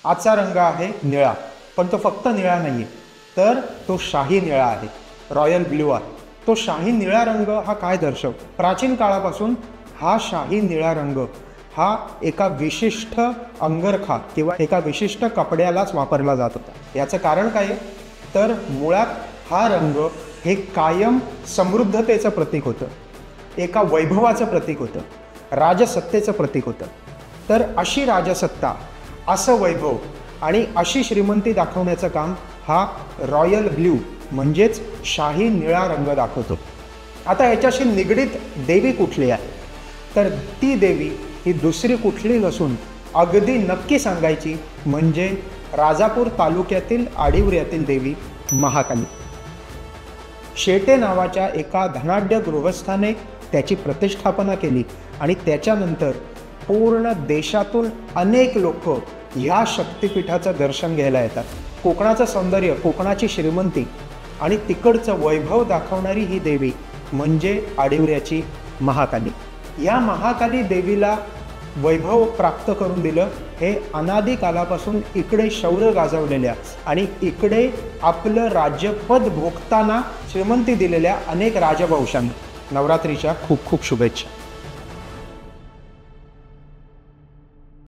आजचा रंग आहे निळा, पण तो फक्त निळा नाही आहे, तर तो शाही निळा आहे, रॉयल ब्ल्यू आहे. तो शाही निळा रंग हा काय दर्शवतो? प्राचीन काळापासून हा शाही निळा रंग हा एका विशिष्ट अंगरखा किंवा एका विशिष्ट कपड्यालाच वापरला जात होता. याचं कारण काय आहे? तर मुळात हा रंग हे कायम समृद्धतेचं प्रतीक होतं, एका वैभवाचं प्रतीक होतं, राजसत्तेचं प्रतीक होतं. तर अशी राजसत्ता, असं वैभव आणि अशी श्रीमंती दाखवण्याचं काम हा रॉयल ब्ल्यू म्हणजेच शाही निळा रंग दाखवतो. आता याच्याशी निगडीत देवी कुठली आहे? तर ती देवी ही दुसरी कुठली नसून अगदी नक्की सांगायची म्हणजे राजापूर तालुक्यातील आडिवऱ्यातील देवी महाकाली. शेटे नावाच्या एका धनाढ्य गृहस्थाने त्याची प्रतिष्ठापना केली आणि त्याच्यानंतर पूर्ण देशातून अनेक लोक ह्या शक्तिपीठाचं दर्शन घ्यायला येतात. कोकणाचं सौंदर्य, कोकणाची श्रीमंती आणि तिकडचं वैभव दाखवणारी ही देवी म्हणजे आडिवऱ्याची महाकाली. या महाकाली देवीला वैभव प्राप्त करून दिलं हे अनादी कालापासून इकडे शौर्य गाजवलेल्या आणि इकडे आपलं राज्यपद भोगताना श्रीमंती दिलेल्या अनेक राजवंशांना नवरात्रीच्या खूप खूप शुभेच्छा.